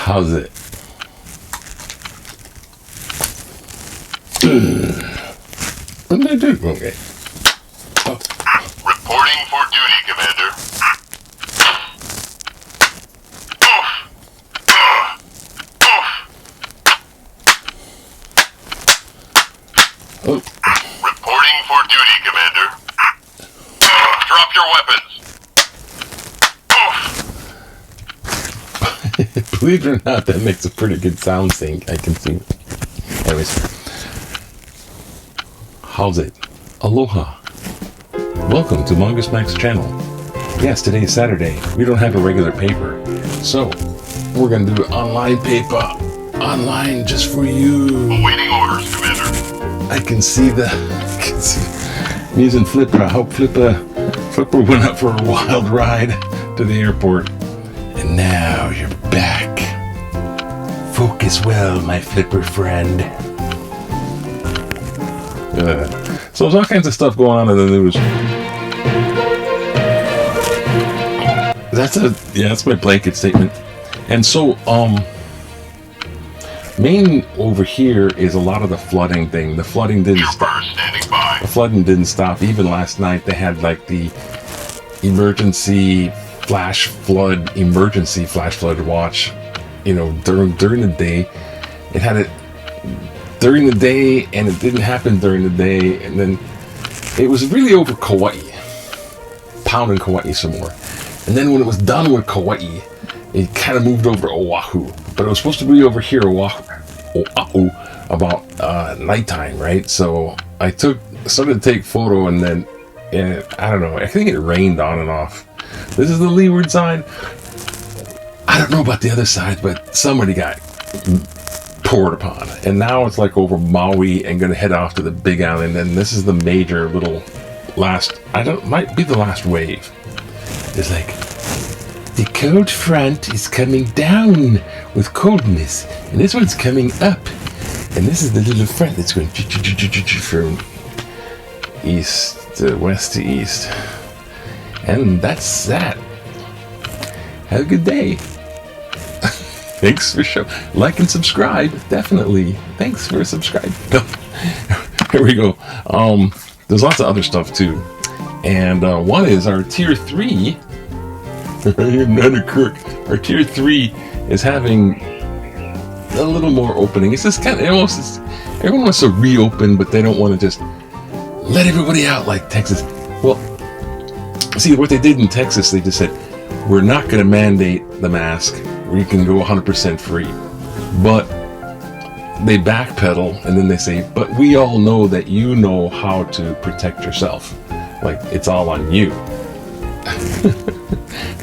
How's it? What did I do? Okay. Oh. Reporting for duty, Commander. Oh. Reporting for duty, Commander. Drop your weapons. Believe it or not, that makes a pretty good sound sync. I can see. Anyways. How's it? Aloha. Welcome to Mongus Mac's channel. Yes, today is Saturday. We don't have a regular paper. So, we're going to do online Pepah. Online just for you. Awaiting orders, Commander. I can see I'm using Flipper. I hope Flipper went up for a wild ride to the airport. And now you're back. Focus well, my Flipper friend. So there's all kinds of stuff going on in the news. That's my blanket statement. And so, Maine over here is a lot of the flooding thing. The flooding didn't stop. Standing by. The flooding didn't stop. Even last night they had like the emergency flash flood watch. You know, during the day. It had it during the day, and it didn't happen during the day, and then it was really over Kauai, pounding Kauai some more. And then when it was done with Kauai, it kind of moved over Oahu, but it was supposed to be over here, Oahu, about nighttime, right? So I started to take photo, and then I don't know, I think it rained on and off. This is the leeward side. I don't know about the other side, but somebody got poured upon, and now it's like over Maui and going to head off to the Big Island, and this is the major little might be the last wave. It's like the cold front is coming down with coldness, and this one's coming up, and this is the little front that's going from west to east, and that's that. Have a good day. Thanks for showing. Like and subscribe, definitely. Thanks for subscribing. Here we go. There's lots of other stuff too, and one is our tier 3. Another crook. Our tier 3 is having a little more opening. It's just kind of almost. Everyone wants to reopen, but they don't want to just let everybody out like Texas. Well, see what they did in Texas. They just said, we're not going to mandate the mask. We can go 100% free. But they backpedal, and then they say, but we all know that you know how to protect yourself. Like, it's all on you.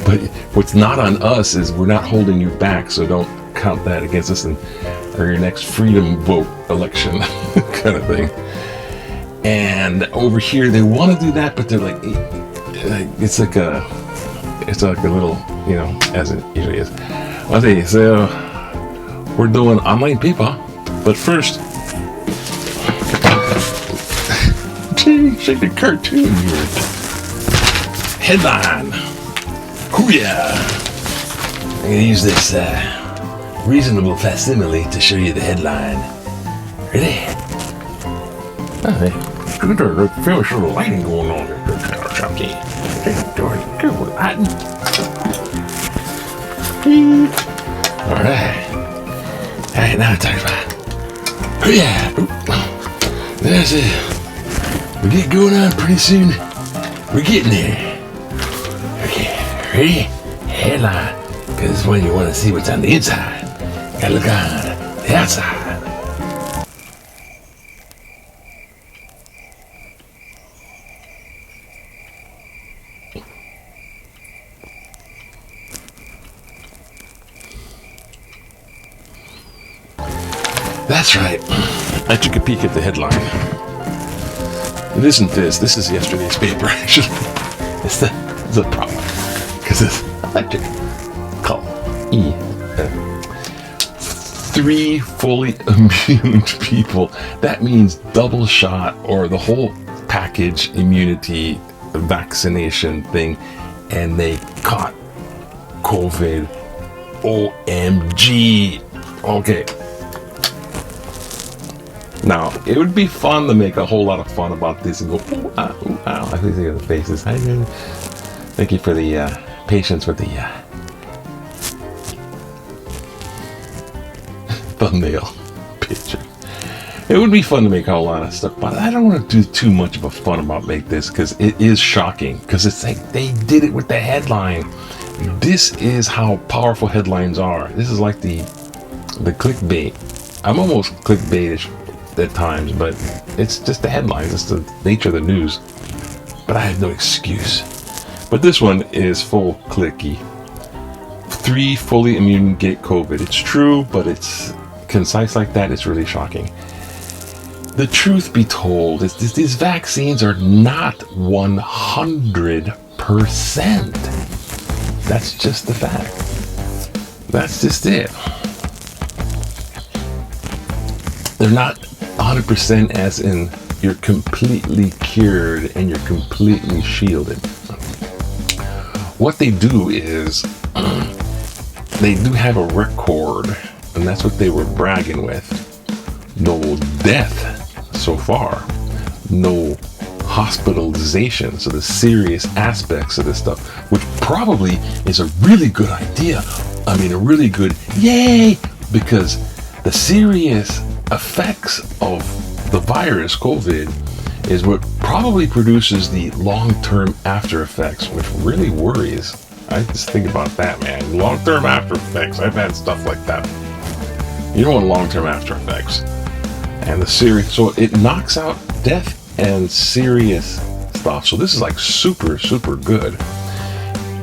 But what's not on us is we're not holding you back, so don't count that against us or your next freedom vote election kind of thing. And over here, they want to do that, but they're like it's like a little, you know, as it usually is. Okay, so we're doing online Pepah, but first, check the cartoon here. Headline. Hoo-yeah! I'm gonna use this reasonable facsimile to show you the headline. Ready? Feel sort of lighting going on there. Careful, lighting. Alright, now talk about Yeah. That's it. We get going on pretty soon. We're getting there. Okay, ready? Headline. Because when you want to see what's on the inside, you gotta look on the outside. That's right. I took a peek at the headline. It isn't this. This is yesterday's paper, actually. It's the problem. Because it's electric. Call E. 3 fully immune people. That means double shot or the whole package immunity vaccination thing. And they caught COVID. OMG. Okay. Now, it would be fun to make a whole lot of fun about this and go, ooh, ah, ooh, ow. I think they got the faces. Thank you for the patience with the thumbnail picture. It would be fun to make a whole lot of stuff, but I don't want to do too much of a fun about make this because it is shocking. Because it's like they did it with the headline. This is how powerful headlines are. This is like the clickbait. I'm almost clickbaitish at times, but it's just the headlines. It's the nature of the news. But I have no excuse. But this one is full clicky. 3 fully immune get COVID. It's true, but it's concise like that. It's really shocking. The truth be told is these vaccines are not 100%. That's just the fact. That's just it. They're not 100% as in you're completely cured and you're completely shielded. What they do is they do have a record, and that's what they were bragging with. No death so far. No hospitalization. So the serious aspects of this stuff, which probably is a really good idea. I mean, a really good yay, because the serious effects of the virus, COVID, is what probably produces the long-term after effects, which really worries. I just think about that, man. Long-term after effects. I've had stuff like that. You don't want long-term after effects. And the serious, so it knocks out death and serious stuff. So this is like super, super good.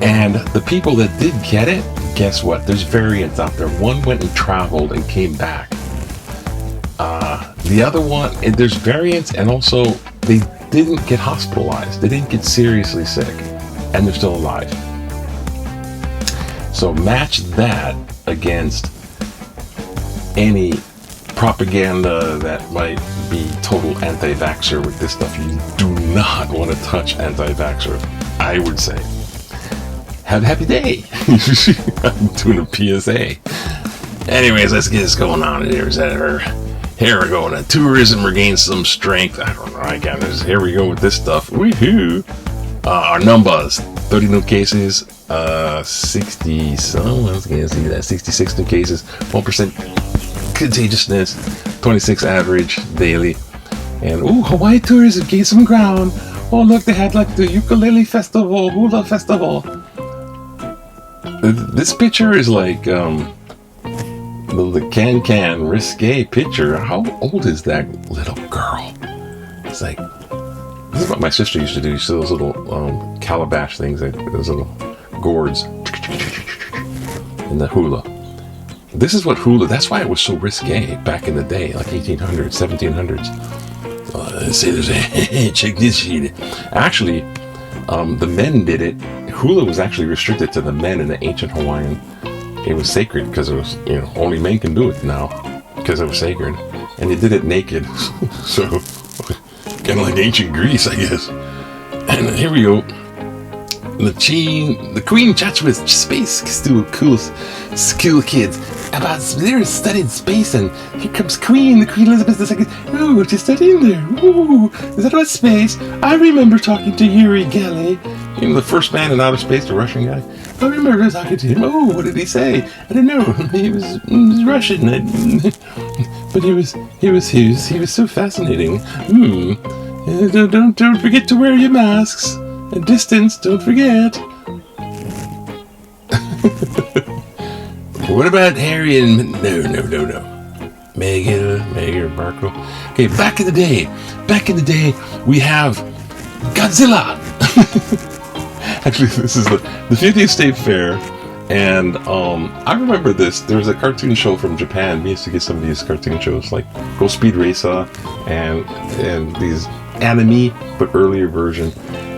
And the people that did get it, guess what? There's variants out there. One went and traveled and came back. The other one, there's variants, and also they didn't get hospitalized. They didn't get seriously sick, and they're still alive. So match that against any propaganda that might be total anti-vaxxer with this stuff. You do not want to touch anti-vaxxer, I would say. Have a happy day. I'm doing a PSA. Anyways, let's get this going on here. Here we go. Now, tourism regains some strength. I don't know. Here we go with this stuff. Woohoo! Our numbers: 30 new cases, 60 some. I was gonna see that 66 new cases, 1% contagiousness, 26 average daily. And Hawaii tourism gained some ground. Oh, look, they had like the ukulele festival, hula festival. This picture is like the can risque picture. How old is that little girl? It's like, this is what my sister used to do. You see those little calabash things, those little gourds in the hula. This is what hula, that's why it was so risque back in the day, like 1800s, 1700s. Let's say there's a, check this shit. Actually, the men did it. Hula was actually restricted to the men in the ancient Hawaiian. It was sacred because it was, only men can do it now because it was sacred. And they did it naked. So, kind of like ancient Greece, I guess. And here we go. The queen chats with space school kids about they're studying space, and here comes Queen Elizabeth II. Oh, what you studying there? Ooh, is that about space? I remember talking to Yuri Gagarin, the first man in outer space, the Russian guy. I remember talking to him. Oh, what did he say? I don't know. He was Russian. But he was so fascinating. Don't forget to wear your masks. And distance, don't forget. What about Harry and... No. Meghan Markle. Okay, back in the day, we have Godzilla. Actually, this is the 50th State Fair, and I remember this. There was a cartoon show from Japan. We used to get some of these cartoon shows, like Go Speed Racer, and these anime, but earlier version.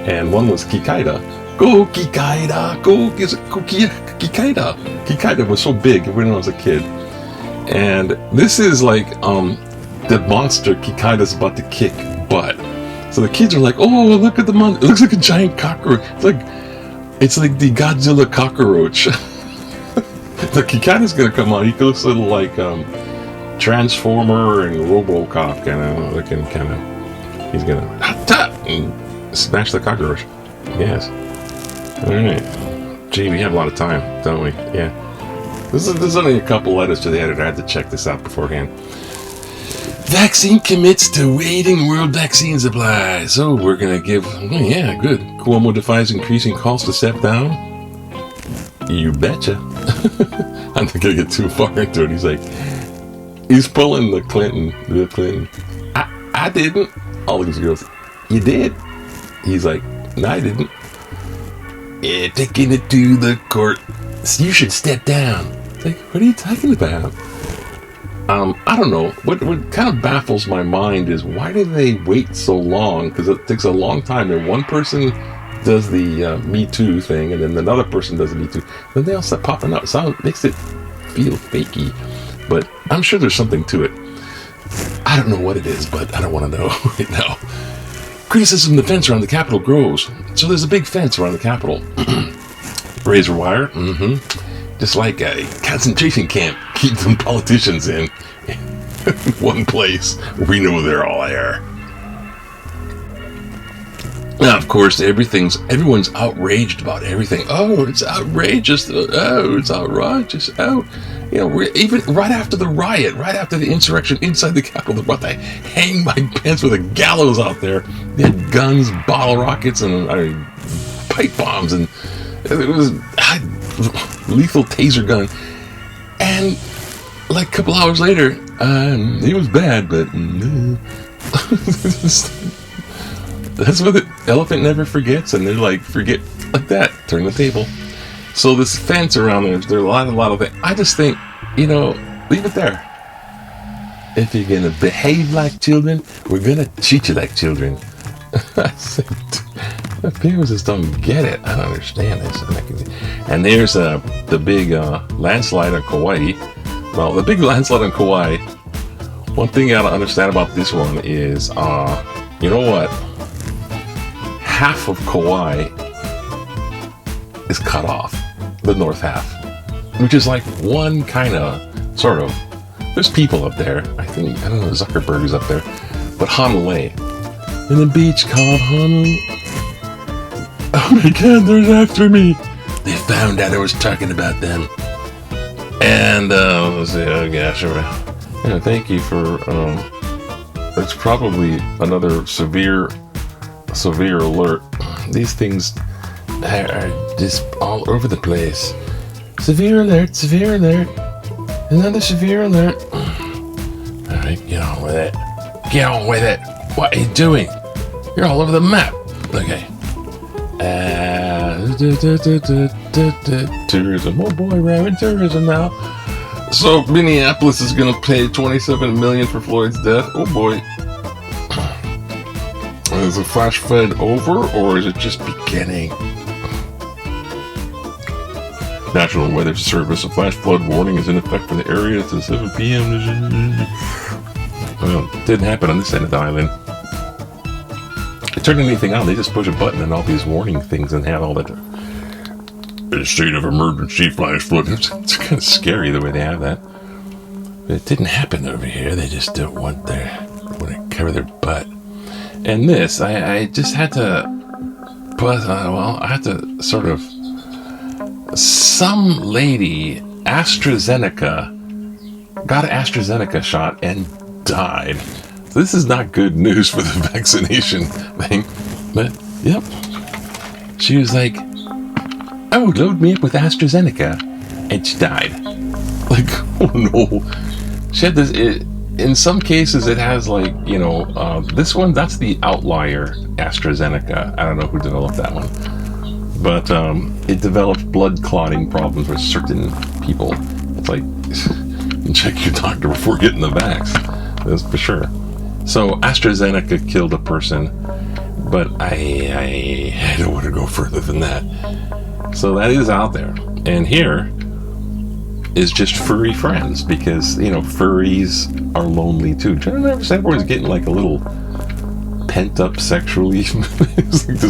And one was Kikaida. Go Kikaida! Kikaida! Kikaida was so big when I was a kid. And this is like the monster Kikaida's about to kick butt. So the kids are like, "Oh, look at the monster! It looks like a giant cockroach. It's like the Godzilla cockroach." The Kikaida's gonna come on. He looks a little like Transformer and RoboCop looking. He's gonna and smash the cockroach. Yes. All right. Gee, we have a lot of time, don't we? Yeah. There's only a couple letters to the editor. I had to check this out beforehand. Vaccine commits to waiting world vaccine supply. So we're going to give... Oh, yeah, good. Cuomo defies increasing costs to step down. You betcha. I'm not going to get too far into it. He's pulling the Clinton. I didn't. All these girls, you did. He's like, no, I didn't. Yeah, taking it to the court. So you should step down. It's like, what are you talking about? I don't know. What kind of baffles my mind is why do they wait so long? Because it takes a long time. And one person does the Me Too thing, and then another person does the Me Too. Then they all start popping up. So it makes it feel fakey. But I'm sure there's something to it. I don't know what it is, but I don't want to know right now. Criticism of the fence around the Capitol grows. So there's a big fence around the Capitol. Razor wire. Just like a concentration camp. Keep them politicians in one place. We know they're all there. Now, of course, everyone's outraged about everything. Oh, it's outrageous. Oh, it's outrageous. Oh, even right after the riot, right after the insurrection inside the Capitol, they're about to hang my pants with a gallows out there. They had guns, bottle rockets, and pipe bombs, and it was lethal taser gun. And like a couple hours later, it was bad, but that's what the elephant never forgets. And they're like, forget like that, turn the table. So this fence around there's a lot of things. I just think, leave it there. If you're gonna behave like children, we're gonna treat you like children. I said, people just don't get it. I don't understand this. And there's the big landslide on Kauai. Well, the big landslide on Kauai. One thing you gotta understand about this one is, you know what? Half of Kauai is cut off. The north half, which is like one kind of sort of. There's people up there. I don't know. Zuckerberg is up there, but Honolulu, in a beach called Honolulu. Oh my God, they're after me. They found out I was talking about them. And, let's see, oh gosh. Yeah, thank you for, it's probably another severe alert. These things are just all over the place. Severe alert, another severe alert. Alright, get on with it. What are you doing? You're all over the map. Okay. Tourism. Oh boy, we're in tourism now. So Minneapolis is gonna pay $27 million for Floyd's death. Oh boy. Is the flash flood over, or is it just beginning? National Weather Service, a flash flood warning is in effect for the area until 7 p.m. Well, it didn't happen on this end of the island. It turned anything on. They just push a button and all these warning things and had all that state of emergency flash flood. It's kind of scary the way they have that. But it didn't happen over here. They just don't want to cover their butt. And this, I just had to I had to sort of. Some lady, AstraZeneca, got an AstraZeneca shot and died. This is not good news for the vaccination thing. But, yep. She was like, oh, load me up with AstraZeneca. And she died. Like, oh no. She had this, in some cases it has like, this one, that's the outlier AstraZeneca. I don't know who developed that one. But it developed blood clotting problems with certain people. It's like, check your doctor before getting the vax. That's for sure. So AstraZeneca killed a person, but I don't want to go further than that. So that is out there. And here is just furry friends, because, furries are lonely too. Do you notice everyone's getting like a little pent up sexually? It's like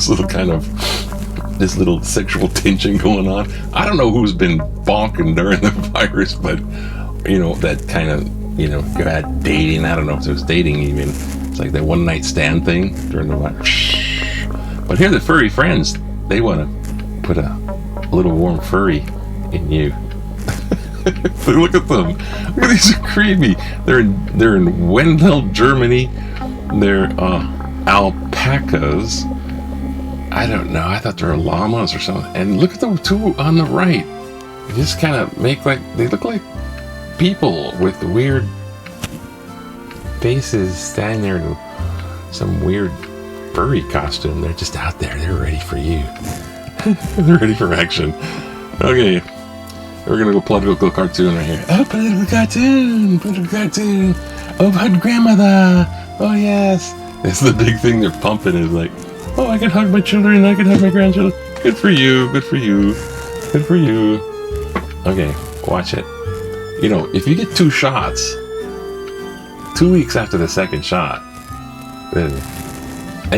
this little sexual tension going on. I don't know who's been bonking during the virus, but that kind of, go ahead dating. I don't know if it was dating even. It's like that one night stand thing during the virus. But here the furry friends, they want to put a little warm furry in you. Look at them. Look at these, are creepy. They're in Wendell, Germany. They're alpacas. I don't know. I thought they were llamas or something. And look at the two on the right. They just kind of they look like people with weird faces standing there in some weird furry costume. They're just out there. They're ready for you. They're ready for action. Okay. We're going to go political cartoon right here. Oh, political cartoon. Oh, hug grandmother. Oh, yes. It's the big thing they're pumping is like, oh, I can hug my children. I can hug my grandchildren. Good for you. Good for you. Good for you. Okay, watch it. If you get 2 shots, 2 weeks after the second shot, and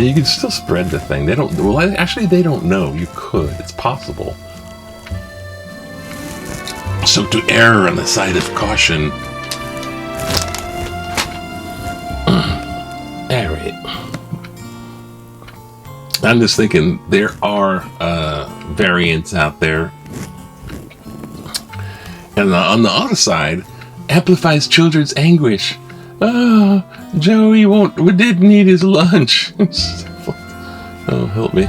you can still spread the thing. They don't know. You could. It's possible. So to err on the side of caution. Alright. I'm just thinking there are variants out there. And on the other side, amplifies children's anguish. Oh, Joey didn't eat his lunch. Oh, help me.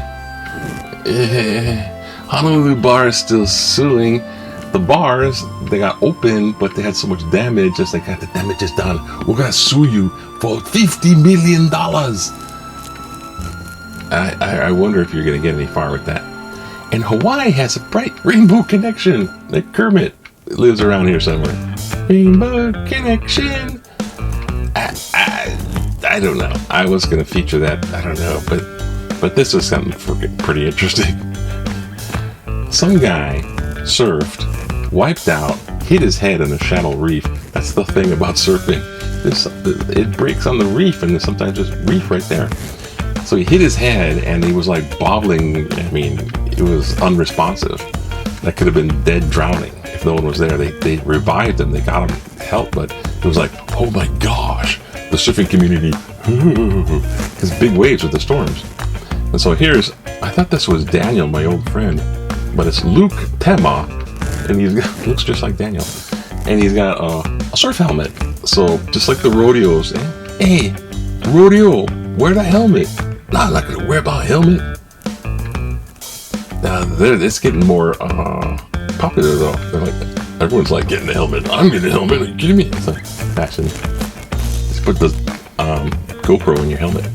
Honolulu bar is still suing. The bars, they got open, but they had so much damage. Just like, the damage is done. We're gonna sue you for $50 million. I wonder if you're gonna get any far with that. And Hawaii has a bright rainbow connection. Like Kermit lives around here somewhere. Rainbow connection. I don't know. I was gonna feature that. I don't know, but this was something pretty interesting. Some guy surfed, wiped out, hit his head in a shallow reef. That's the thing about surfing. It breaks on the reef, and there's sometimes just reef right there. So he hit his head, and he was like bobbling. I mean, it was unresponsive. That could have been dead drowning if no one was there. They revived him. They got him help, but it was like, oh my gosh, the surfing community, because big waves with the storms. And so I thought this was Daniel, my old friend, but it's Luke Tema, and looks just like Daniel, and he's got a surf helmet. So just like the rodeos, hey, rodeo, wear that helmet. Not like to wear about a helmet. It's getting more popular though. They're like, everyone's like getting a helmet. I'm getting a helmet. Are you kidding me? It's like fashion. Just put the GoPro in your helmet.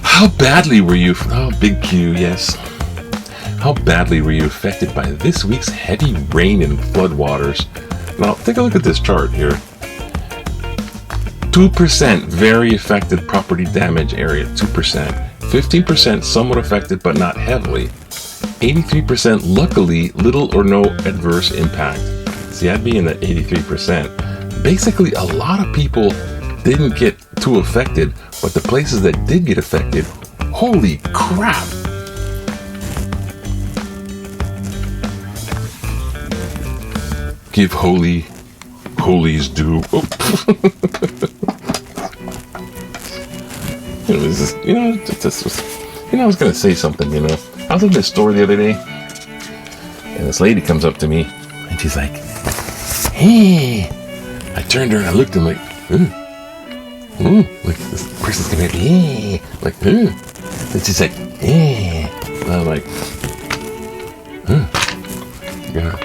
How badly were you? Oh, big Q, yes. How badly were you affected by this week's heavy rain and floodwaters? Now, take a look at this chart here. 2% very affected property damage area, 2%. 15% somewhat affected but not heavily. 83% luckily little or no adverse impact. See, I'd be in the 83%. Basically, a lot of people didn't get too affected, but the places that did get affected, holy crap! Give holies due. Oh. I was gonna say something, I was in this store the other day, and this lady comes up to me, and she's like, hey, I turned her and I looked and I'm like, like this person's gonna be, like, and she's like, and I'm like, yeah.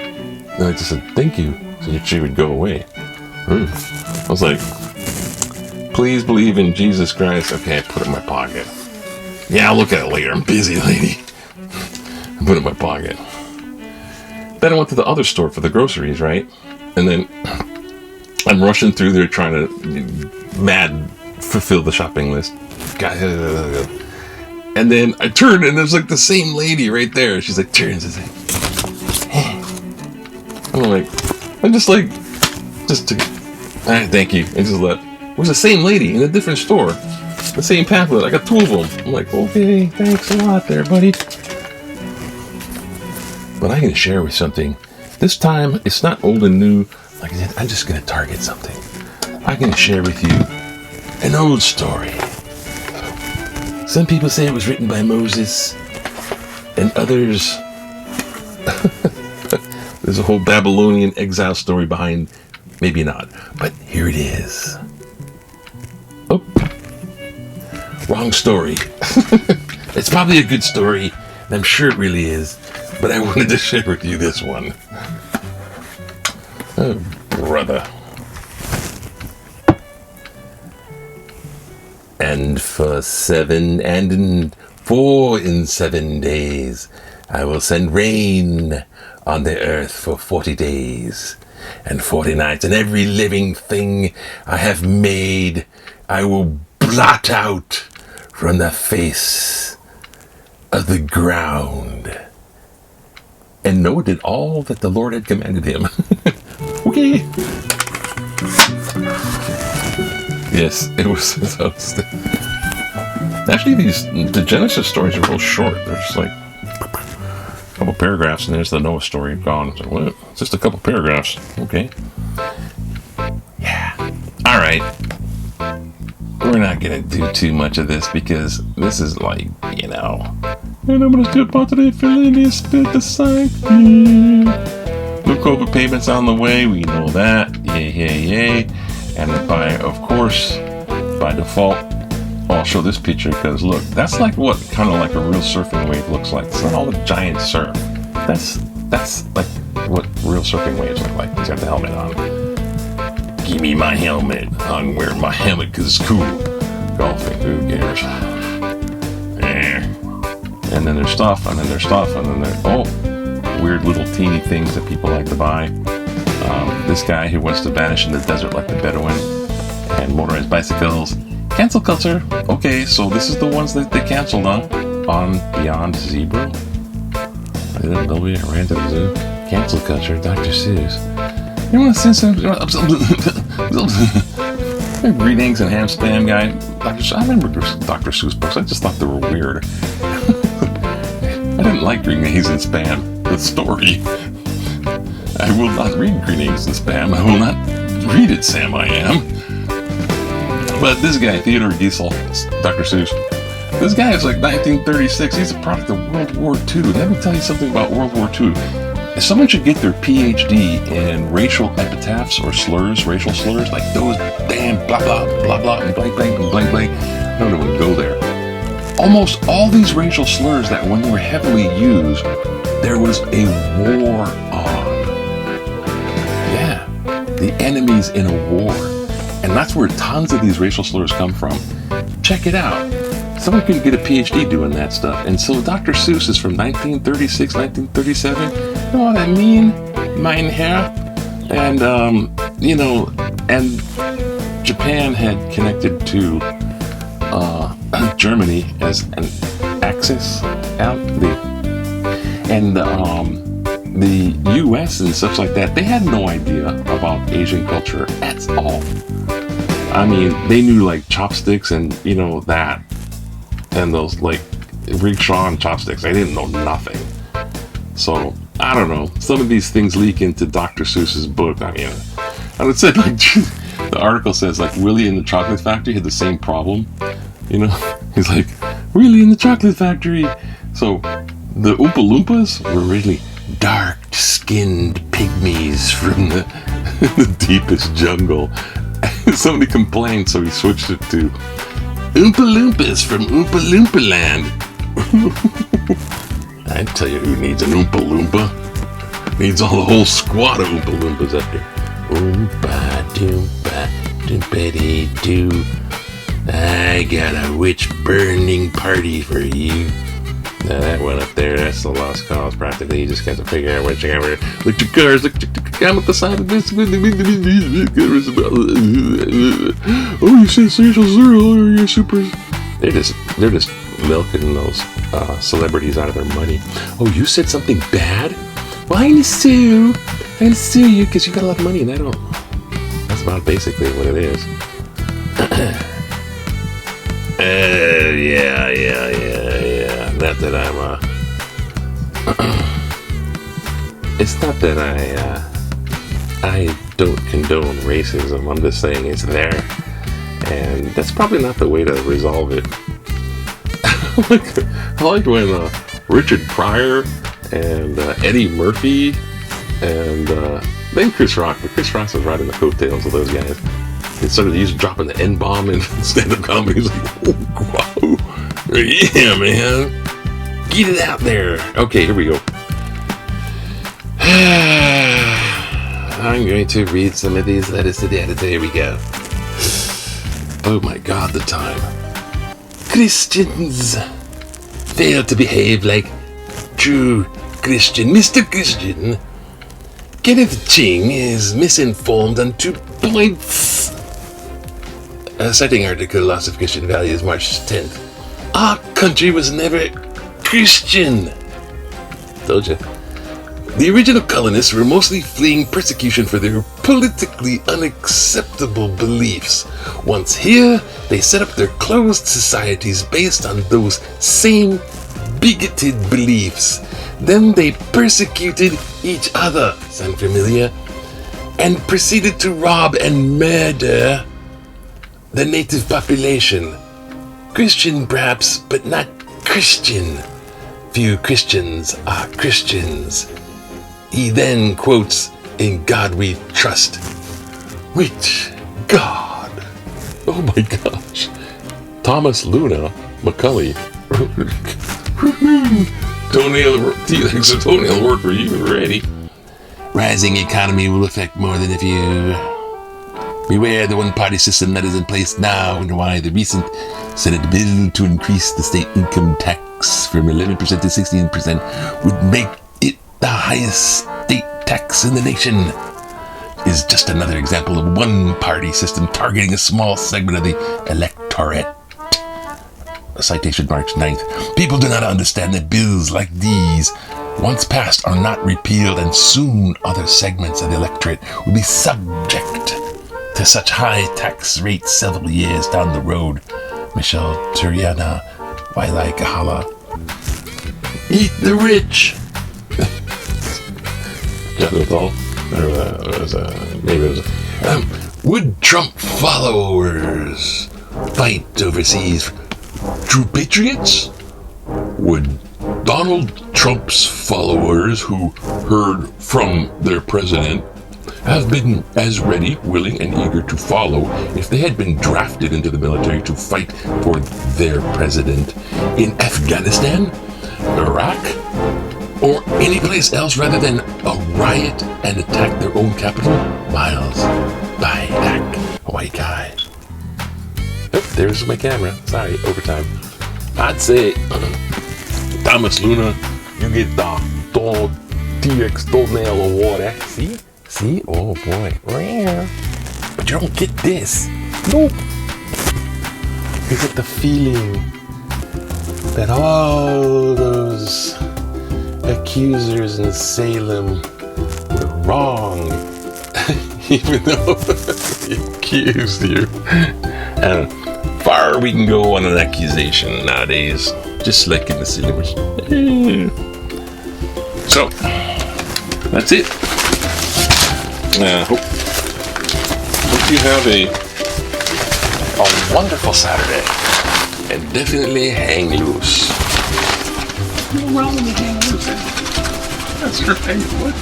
And I just said, thank you. So she would go away. I was like, please believe in Jesus Christ. Okay, I put it in my pocket. Yeah, I'll look at it later. I'm busy, lady. I put it in my pocket. Then I went to the other store for the groceries, right? And then I'm rushing through there trying to mad fulfill the shopping list. And then I turned and there's like the same lady right there. She's like, turns and says, I'm like, I'm just like, just to, thank you. And just left. It was the same lady in a different store. The same pamphlet. I got two of them. I'm like, okay, thanks a lot there, buddy. But I'm going to share with something. This time, it's not old and new. Like I said, I'm just going to target something. I'm going to share with you an old story. Some people say it was written by Moses, and others... There's a whole Babylonian exile story behind. Maybe not. But here it is. Oh. Wrong story. It's probably a good story. And I'm sure it really is. But I wanted to share with you this one. Oh, brother. And for 7 and 4 in 7 days, I will send rain on the earth for 40 days and 40 nights, and every living thing I have made I will blot out from the face of the ground. And Noah did all that the Lord had commanded him. Okay. Yes, it was. Actually, the Genesis stories are real short. They're just like a couple paragraphs, and there's the Noah story gone. It's like, what? It's just a couple paragraphs. Okay. Yeah. All right. We're not going to do too much of this because this is like, you know. And I'm going to step out today, filling spit the side. No COVID payments on the way. We know that. Yay, yay, yay. And of course, by default, I'll show this picture because look, that's like what kind of like a real surfing wave looks like. It's not all the giant surf. That's like what real surfing waves look like. He's got the helmet on. Give me my helmet. I'm wearing my helmet because it's cool. Golfing, who cares? And then there's stuff, and then there's stuff, and then there's weird little teeny things that people like to buy. This guy who wants to vanish in the desert like the Bedouin, and motorized bicycles. Cancel culture. Okay, so this is the ones that they canceled on Beyond Zebra. I didn't know we ran to the zoo. Cancel culture, Dr. Seuss. You want to send some green eggs and ham spam guy? I remember Dr. Seuss books. I just thought they were weird. I didn't like green eggs and spam. The story. I will not read green eggs and spam. I will not read it, Sam. I am. But this guy, Theodore Geisel, Dr. Seuss, this guy is like 1936. He's a product of World War II. Let me tell you something about World War II. If someone should get their PhD in racial epitaphs or slurs, racial slurs, like those damn blah, blah, blah, blah, and blank, blank, and blank, blank, no one would go there. Almost all these racial slurs that when they were heavily used, there was a war on. Yeah, the enemy's in a war. And that's where tons of these racial slurs come from. Check it out. Someone could get a PhD doing that stuff. And so Dr. Seuss is from 1936, 1937. You know what I mean? Mein Herr. And, and Japan had connected to Germany as an axis out. The U.S. and stuff like that, they had no idea about Asian culture at all. I mean, they knew like chopsticks and, that. And those like rickshaw and chopsticks. They didn't know nothing. So, I don't know. Some of these things leak into Dr. Seuss's book. I mean, and it said like, the article says like Willie in the Chocolate Factory had the same problem. He's like, Willie in the Chocolate Factory. So, the Oompa Loompas were really dark-skinned pygmies from the the deepest jungle. Somebody complained, so he switched it to Oompa Loompas from Oompa Loompa Land. I tell you who needs an Oompa Loompa. Needs all the whole squad of Oompa Loompas up there. Oompa Doompa Doompity Doo. I got a witch burning party for you. Now that one up there, that's the lost cause practically. You just got to figure out what you got. Look at your cars, look I'm at the side of this. Oh, you sensational zero, you supers. They're just milking those celebrities out of their money. Oh, you said something bad? Well, I'm gonna sue you because you got a lot of money and I don't. That's about basically what it is. Yeah. Not that I'm it's not that I don't condone racism. I'm just saying it's there, and that's probably not the way to resolve it. I like when Richard Pryor and Eddie Murphy and then Chris Rock, but Chris Rock was riding the coattails of those guys. Instead of dropping the N-bomb in stand-up comedy, he's like, oh, wow. Yeah, man. Get it out there. Okay, here we go. I'm going to read some of these letters to the editor. Here we go. Oh my God, the time. Christians fail to behave like true Christian. Mr. Christian, Kenneth Ching is misinformed on 2 points. Citing article, Loss of Christian Values, March 10th. Our country was never Christian. Told you. The original colonists were mostly fleeing persecution for their politically unacceptable beliefs. Once here, they set up their closed societies based on those same bigoted beliefs. Then they persecuted each other, sound familiar? And proceeded to rob and murder the native population. Christian perhaps, but not Christian. Few Christians are Christians. He then quotes, "In God we trust." Which God? Oh my gosh. Thomas Luna McCulley. Toenail work for you already. Rising economy will affect more than a few. Beware the one-party system that is in place now, and why the recent Senate bill to increase the state income tax from 11% to 16% would make it the highest state tax in the nation is just another example of one-party system targeting a small segment of the electorate. A citation March 9th. People do not understand that bills like these, once passed, are not repealed, and soon other segments of the electorate will be subject to such high tax rates several years down the road. Michelle Turiana, Wailai Kahala. Eat the rich! Would Trump followers fight overseas? True patriots? Would Donald Trump's followers who heard from their president have been as ready, willing, and eager to follow if they had been drafted into the military to fight for their president in Afghanistan, Iraq, or any place else rather than a riot and attack their own capital? Miles by Dak, white guy. Oh, there's my camera. Sorry, overtime. I'd say, Thomas Luna, you get the T-Rex toenail award, eh? See? Oh boy. But you don't get this. Nope. You get the feeling that all those accusers in Salem were wrong. Even though they accused you. And far we can go on an accusation nowadays. Just like in the syllabus. So, that's it. Hope you have a wonderful Saturday, and definitely hang loose. What's wrong with hang loose? That's right. What?